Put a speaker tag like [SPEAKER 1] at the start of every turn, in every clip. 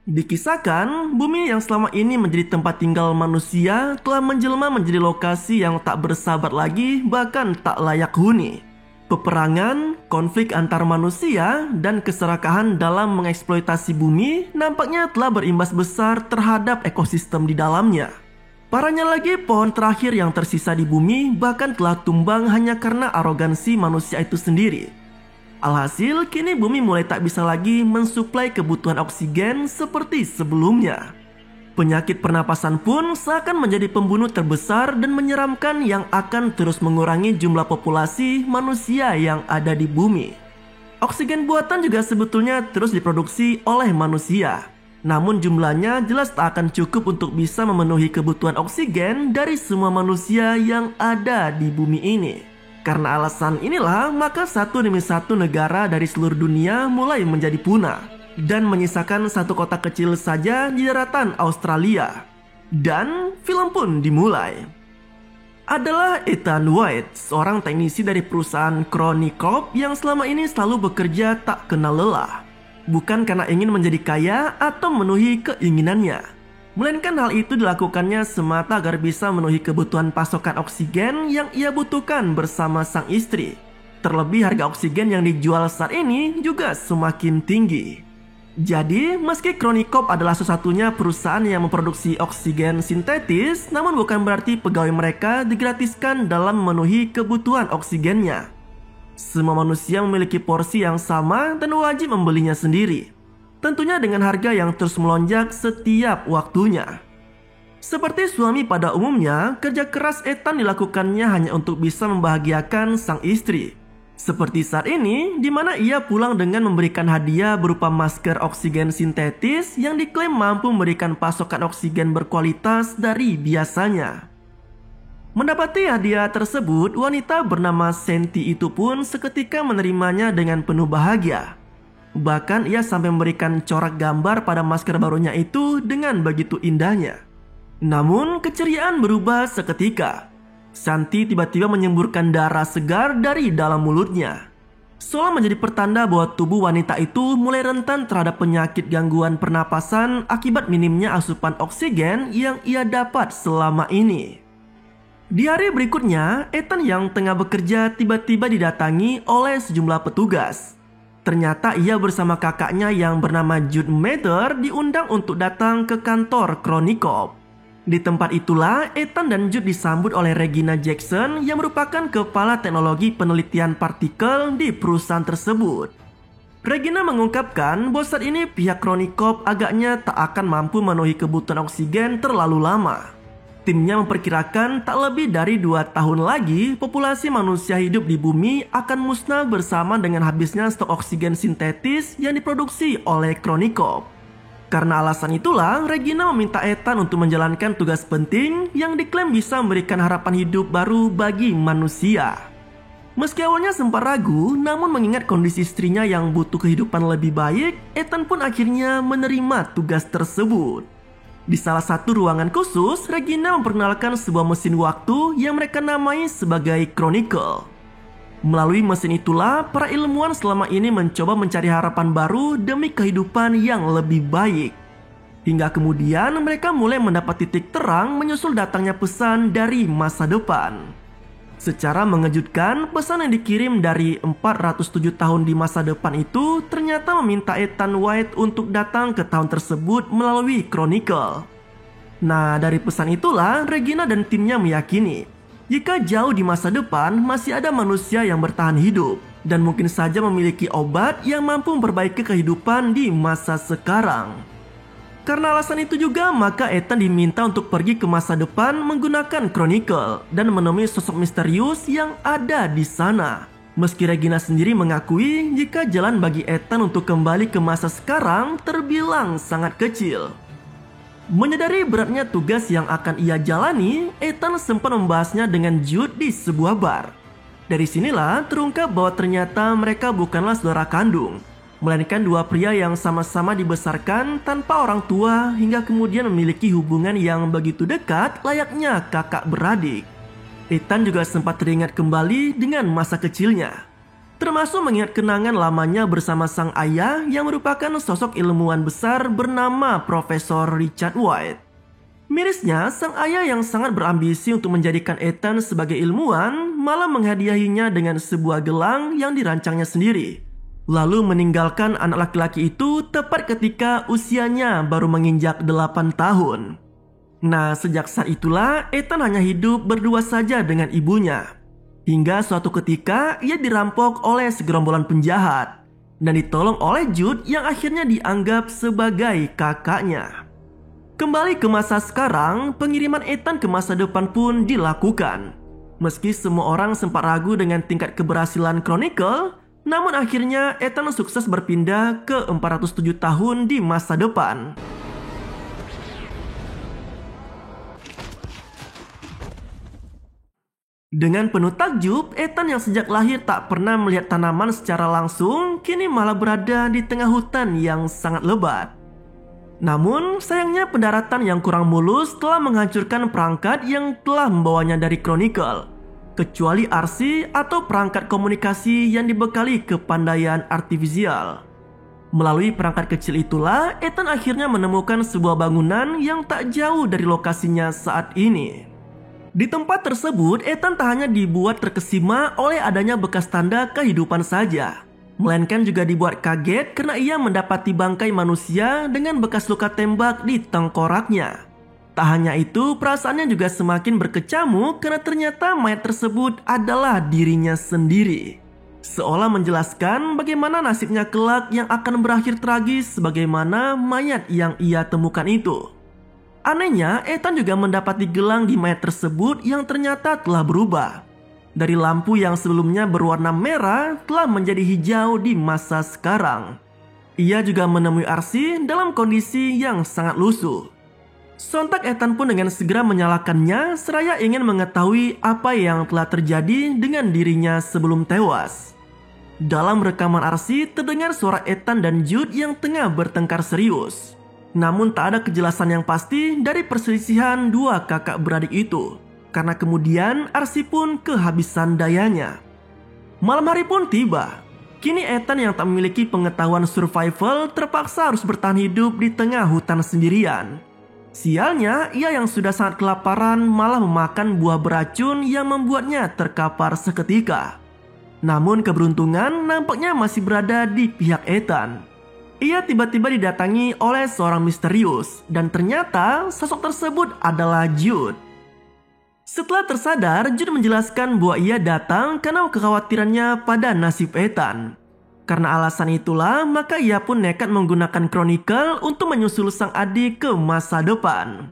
[SPEAKER 1] Dikisahkan, bumi yang selama ini menjadi tempat tinggal manusia telah menjelma menjadi lokasi yang tak bersahabat lagi, bahkan tak layak huni. Peperangan, konflik antar manusia, dan keserakahan dalam mengeksploitasi bumi nampaknya telah berimbas besar terhadap ekosistem di dalamnya. Parahnya lagi, pohon terakhir yang tersisa di bumi bahkan telah tumbang hanya karena arogansi manusia itu sendiri. Alhasil, kini bumi mulai tak bisa lagi mensuplai kebutuhan oksigen seperti sebelumnya. Penyakit pernapasan pun seakan menjadi pembunuh terbesar dan menyeramkan yang akan terus mengurangi jumlah populasi manusia yang ada di bumi. Oksigen buatan juga sebetulnya terus diproduksi oleh manusia. Namun jumlahnya jelas tak akan cukup untuk bisa memenuhi kebutuhan oksigen dari semua manusia yang ada di bumi ini. Karena alasan inilah, maka satu demi satu negara dari seluruh dunia mulai menjadi punah dan menyisakan satu kota kecil saja di daratan Australia. Dan film pun dimulai. Adalah Ethan White, seorang teknisi dari perusahaan Crony Corp yang selama ini selalu bekerja tak kenal lelah. Bukan karena ingin menjadi kaya atau memenuhi keinginannya, melainkan hal itu dilakukannya semata agar bisa memenuhi kebutuhan pasokan oksigen yang ia butuhkan bersama sang istri. Terlebih harga oksigen yang dijual saat ini juga semakin tinggi. Jadi, meski Crony Corp adalah satu-satunya perusahaan yang memproduksi oksigen sintetis, namun bukan berarti pegawai mereka digratiskan dalam memenuhi kebutuhan oksigennya. Semua manusia memiliki porsi yang sama dan wajib membelinya sendiri. Tentunya dengan harga yang terus melonjak setiap waktunya. Seperti suami pada umumnya, kerja keras Ethan dilakukannya hanya untuk bisa membahagiakan sang istri. Seperti saat ini, di mana ia pulang dengan memberikan hadiah berupa masker oksigen sintetis yang diklaim mampu memberikan pasokan oksigen berkualitas dari biasanya. Mendapati hadiah tersebut, wanita bernama Senti itu pun seketika menerimanya dengan penuh bahagia. Bahkan ia sampai memberikan corak gambar pada masker barunya itu dengan begitu indahnya. Namun keceriaan berubah seketika. Santi tiba-tiba menyemburkan darah segar dari dalam mulutnya. Seolah menjadi pertanda bahwa tubuh wanita itu mulai rentan terhadap penyakit gangguan pernapasan akibat minimnya asupan oksigen yang ia dapat selama ini. Di hari berikutnya, Ethan yang tengah bekerja tiba-tiba didatangi oleh sejumlah petugas. Ternyata ia bersama kakaknya yang bernama Jude Mather diundang untuk datang ke kantor Crony Corp. Di tempat itulah Ethan dan Jude disambut oleh Regina Jackson yang merupakan kepala teknologi penelitian partikel di perusahaan tersebut. Regina mengungkapkan bahwa saat ini pihak Crony Corp agaknya tak akan mampu memenuhi kebutuhan oksigen terlalu lama. Timnya memperkirakan tak lebih dari 2 tahun lagi populasi manusia hidup di bumi akan musnah bersama dengan habisnya stok oksigen sintetis yang diproduksi oleh Crony Corp. Karena alasan itulah, Regina meminta Ethan untuk menjalankan tugas penting yang diklaim bisa memberikan harapan hidup baru bagi manusia. Meski awalnya sempat ragu, namun mengingat kondisi istrinya yang butuh kehidupan lebih baik, Ethan pun akhirnya menerima tugas tersebut. Di salah satu ruangan khusus, Regina memperkenalkan sebuah mesin waktu yang mereka namai sebagai Chronicle. Melalui mesin itulah, para ilmuwan selama ini mencoba mencari harapan baru demi kehidupan yang lebih baik. Hingga kemudian mereka mulai mendapat titik terang menyusul datangnya pesan dari masa depan. Secara mengejutkan, pesan yang dikirim dari 407 tahun di masa depan itu ternyata meminta Ethan White untuk datang ke tahun tersebut melalui Chronicle. Nah, dari pesan itulah Regina dan timnya meyakini jika jauh di masa depan masih ada manusia yang bertahan hidup dan mungkin saja memiliki obat yang mampu memperbaiki kehidupan di masa sekarang. Karena alasan itu juga, maka Ethan diminta untuk pergi ke masa depan menggunakan Chronicle dan menemui sosok misterius yang ada di sana. Meski Regina sendiri mengakui jika jalan bagi Ethan untuk kembali ke masa sekarang terbilang sangat kecil. Menyadari beratnya tugas yang akan ia jalani, Ethan sempat membahasnya dengan Jude di sebuah bar. Dari sinilah terungkap bahwa ternyata mereka bukanlah saudara kandung, melainkan dua pria yang sama-sama dibesarkan tanpa orang tua hingga kemudian memiliki hubungan yang begitu dekat layaknya kakak beradik. Ethan juga sempat teringat kembali dengan masa kecilnya. termasuk mengingat kenangan lamanya bersama sang ayah yang merupakan sosok ilmuwan besar bernama Profesor Richard White. Mirisnya, sang ayah yang sangat berambisi untuk menjadikan Ethan sebagai ilmuwan malah menghadiahinya dengan sebuah gelang yang dirancangnya sendiri, lalu meninggalkan anak laki-laki itu tepat ketika usianya baru menginjak 8 tahun. Nah, sejak saat itulah Ethan hanya hidup berdua saja dengan ibunya. Hingga suatu ketika ia dirampok oleh segerombolan penjahat dan ditolong oleh Jude yang akhirnya dianggap sebagai kakaknya. Kembali ke masa sekarang, pengiriman Ethan ke masa depan pun dilakukan. Meski semua orang sempat ragu dengan tingkat keberhasilan Chronicle, namun akhirnya Ethan sukses berpindah ke 407 tahun di masa depan. Dengan penuh takjub, Ethan yang sejak lahir tak pernah melihat tanaman secara langsung, kini malah berada di tengah hutan yang sangat lebat. Namun, sayangnya pendaratan yang kurang mulus telah menghancurkan perangkat yang telah membawanya dari Chronicle, kecuali RC atau perangkat komunikasi yang dibekali kepandaian artifisial. Melalui perangkat kecil itulah, Ethan akhirnya menemukan sebuah bangunan yang tak jauh dari lokasinya saat ini. Di tempat tersebut, Ethan tak hanya dibuat terkesima oleh adanya bekas tanda kehidupan saja, melainkan juga dibuat kaget karena ia mendapati bangkai manusia dengan bekas luka tembak di tengkoraknya. Tak hanya itu, perasaannya juga semakin berkecamuk karena ternyata mayat tersebut adalah dirinya sendiri. Seolah menjelaskan bagaimana nasibnya kelak yang akan berakhir tragis sebagaimana mayat yang ia temukan itu. Anehnya, Ethan juga mendapati gelang di mayat tersebut yang ternyata telah berubah. Dari lampu yang sebelumnya berwarna merah telah menjadi hijau di masa sekarang. Ia juga menemui RC dalam kondisi yang sangat lusuh. Sontak Ethan pun dengan segera menyalakannya seraya ingin mengetahui apa yang telah terjadi dengan dirinya sebelum tewas. Dalam rekaman RC terdengar suara Ethan dan Jude yang tengah bertengkar serius. Namun tak ada kejelasan yang pasti dari perselisihan dua kakak beradik itu, karena kemudian RC pun kehabisan dayanya. Malam hari pun tiba. Kini Ethan yang tak memiliki pengetahuan survival terpaksa harus bertahan hidup di tengah hutan sendirian. Sialnya, ia yang sudah sangat kelaparan malah memakan buah beracun yang membuatnya terkapar seketika. Namun keberuntungan nampaknya masih berada di pihak Ethan. Ia tiba-tiba didatangi oleh seorang misterius, dan ternyata sosok tersebut adalah Jude. Setelah tersadar, Jude menjelaskan bahwa ia datang karena kekhawatirannya pada nasib Ethan. Karena alasan itulah, maka ia pun nekat menggunakan Chronicle untuk menyusul sang adik ke masa depan.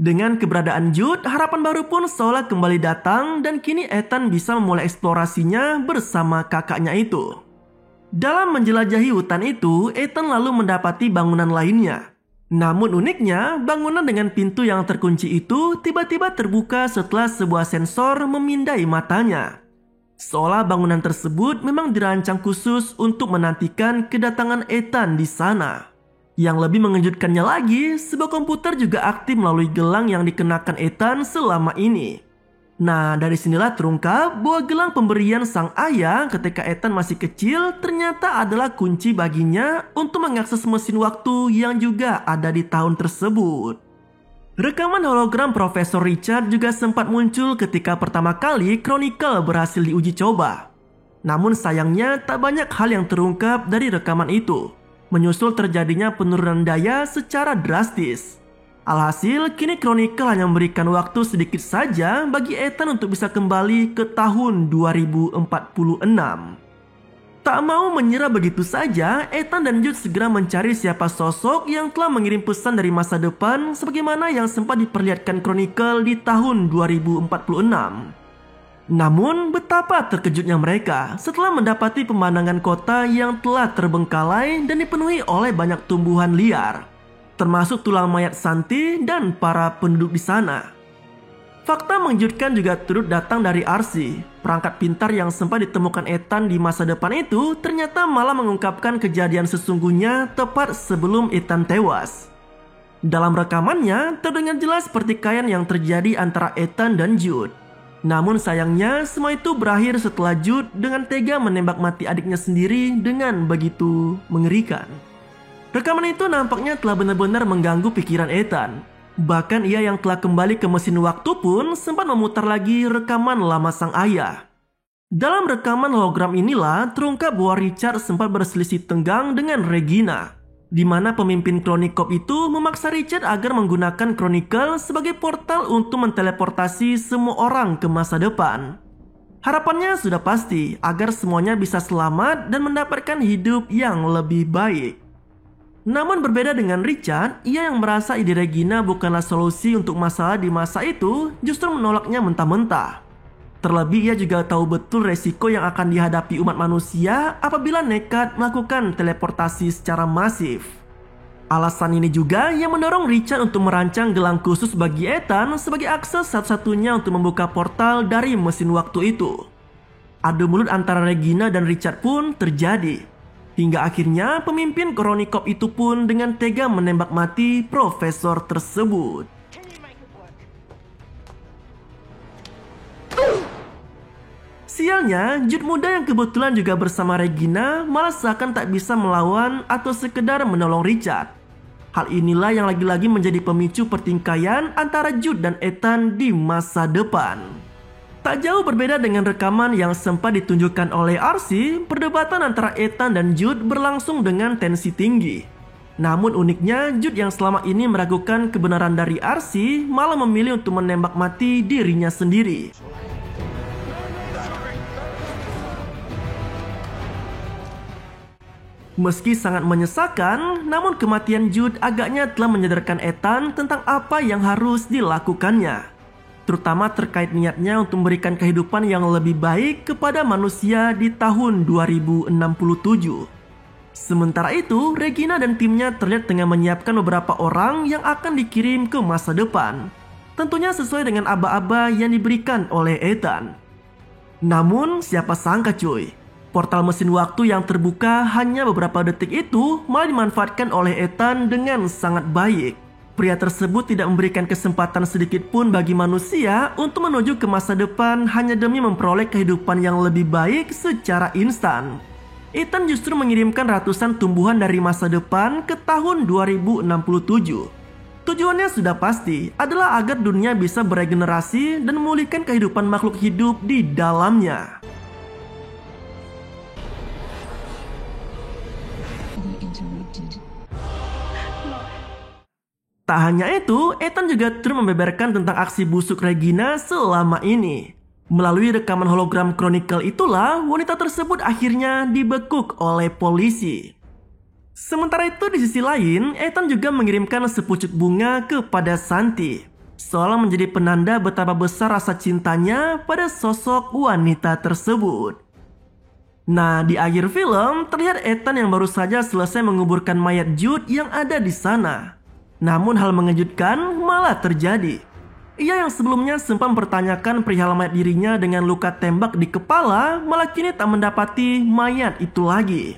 [SPEAKER 1] Dengan keberadaan Jude, harapan baru pun seolah kembali datang dan kini Ethan bisa memulai eksplorasinya bersama kakaknya itu. Dalam menjelajahi hutan itu, Ethan lalu mendapati bangunan lainnya. Namun uniknya, bangunan dengan pintu yang terkunci itu tiba-tiba terbuka setelah sebuah sensor memindai matanya. Seolah bangunan tersebut memang dirancang khusus untuk menantikan kedatangan Ethan di sana. Yang lebih mengejutkannya lagi, sebuah komputer juga aktif melalui gelang yang dikenakan Ethan selama ini. Nah, dari sinilah terungkap bahwa gelang pemberian sang ayah ketika Ethan masih kecil ternyata adalah kunci baginya untuk mengakses mesin waktu yang juga ada di tahun tersebut. Rekaman hologram Profesor Richard juga sempat muncul ketika pertama kali Chronicle berhasil diuji coba. Namun sayangnya tak banyak hal yang terungkap dari rekaman itu, menyusul terjadinya penurunan daya secara drastis. Alhasil, kini Chronicle hanya memberikan waktu sedikit saja bagi Ethan untuk bisa kembali ke tahun 2046. Tak mau menyerah begitu saja, Ethan dan Jude segera mencari siapa sosok yang telah mengirim pesan dari masa depan sebagaimana yang sempat diperlihatkan Chronicle di tahun 2046. Namun, betapa terkejutnya mereka setelah mendapati pemandangan kota yang telah terbengkalai dan dipenuhi oleh banyak tumbuhan liar, termasuk tulang mayat Santi dan para penduduk di sana. Fakta mengejutkan juga turut datang dari RC. Perangkat pintar yang sempat ditemukan Ethan di masa depan itu ternyata malah mengungkapkan kejadian sesungguhnya tepat sebelum Ethan tewas. Dalam rekamannya terdengar jelas pertikaian yang terjadi antara Ethan dan Jude. Namun sayangnya semua itu berakhir setelah Jude dengan tega menembak mati adiknya sendiri dengan begitu mengerikan. Rekaman itu nampaknya telah benar-benar mengganggu pikiran Ethan. Bahkan ia yang telah kembali ke mesin waktu pun sempat memutar lagi rekaman lama sang ayah. Dalam rekaman hologram inilah terungkap bahwa Richard sempat berselisih tenggang dengan Regina, di mana pemimpin Chronicle itu memaksa Richard agar menggunakan Chronicle sebagai portal untuk menteleportasi semua orang ke masa depan. Harapannya sudah pasti agar semuanya bisa selamat dan mendapatkan hidup yang lebih baik. Namun berbeda dengan Richard, ia yang merasa ide Regina bukanlah solusi untuk masalah di masa itu justru menolaknya mentah-mentah. Terlebih ia juga tahu betul resiko yang akan dihadapi umat manusia apabila nekat melakukan teleportasi secara masif. Alasan ini juga yang mendorong Richard untuk merancang gelang khusus bagi Ethan sebagai akses satu-satunya untuk membuka portal dari mesin waktu itu. Adu mulut antara Regina dan Richard pun terjadi. Hingga akhirnya pemimpin Chronicle itu pun dengan tega menembak mati profesor tersebut. Sialnya, Jude muda yang kebetulan juga bersama Regina malah seakan tak bisa melawan atau sekedar menolong Richard. Hal inilah yang lagi-lagi menjadi pemicu pertingkaian antara Jude dan Ethan di masa depan. Tak jauh berbeda dengan rekaman yang sempat ditunjukkan oleh RC, perdebatan antara Ethan dan Jude berlangsung dengan tensi tinggi. Namun uniknya, Jude yang selama ini meragukan kebenaran dari RC malah memilih untuk menembak mati dirinya sendiri. Meski sangat menyesakan, namun kematian Jude agaknya telah menyadarkan Ethan tentang apa yang harus dilakukannya. Terutama terkait niatnya untuk memberikan kehidupan yang lebih baik kepada manusia di tahun 2067. Sementara itu, Regina dan timnya terlihat tengah menyiapkan beberapa orang yang akan dikirim ke masa depan. Tentunya sesuai dengan aba-aba yang diberikan oleh Ethan. Namun, siapa sangka cuy, portal mesin waktu yang terbuka hanya beberapa detik itu malah dimanfaatkan oleh Ethan dengan sangat baik. Pria tersebut tidak memberikan kesempatan sedikit pun bagi manusia untuk menuju ke masa depan hanya demi memperoleh kehidupan yang lebih baik secara instan. Ethan justru mengirimkan ratusan tumbuhan dari masa depan ke tahun 2067. Tujuannya sudah pasti adalah agar dunia bisa beregenerasi dan memulihkan kehidupan makhluk hidup di dalamnya. Tak hanya itu, Ethan juga terus membeberkan tentang aksi busuk Regina selama ini. Melalui rekaman hologram Chronicle itulah, wanita tersebut akhirnya dibekuk oleh polisi. Sementara itu di sisi lain, Ethan juga mengirimkan sepucuk bunga kepada Santi, seolah menjadi penanda betapa besar rasa cintanya pada sosok wanita tersebut. Nah, di akhir film, terlihat Ethan yang baru saja selesai menguburkan mayat Jude yang ada di sana. Namun hal mengejutkan malah terjadi. Ia yang sebelumnya sempat mempertanyakan perihal mayat dirinya dengan luka tembak di kepala malah kini tak mendapati mayat itu lagi.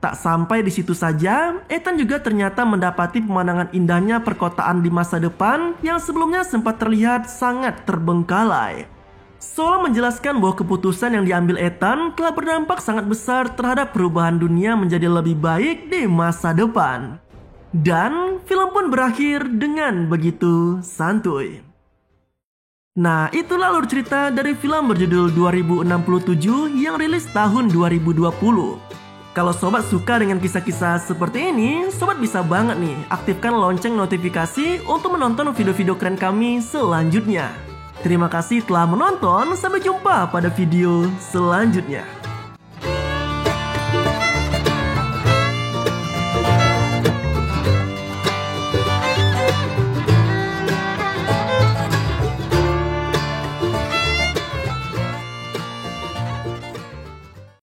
[SPEAKER 1] Tak sampai di situ saja, Ethan juga ternyata mendapati pemandangan indahnya perkotaan di masa depan yang sebelumnya sempat terlihat sangat terbengkalai. Seolah menjelaskan bahwa keputusan yang diambil Ethan telah berdampak sangat besar terhadap perubahan dunia menjadi lebih baik di masa depan. Dan film pun berakhir dengan begitu santuy. Nah, itulah alur cerita dari film berjudul 2067 yang rilis tahun 2020. Kalau sobat suka dengan kisah-kisah seperti ini, sobat bisa banget nih aktifkan lonceng notifikasi untuk menonton video-video keren kami selanjutnya. Terima kasih telah menonton, sampai jumpa pada video selanjutnya.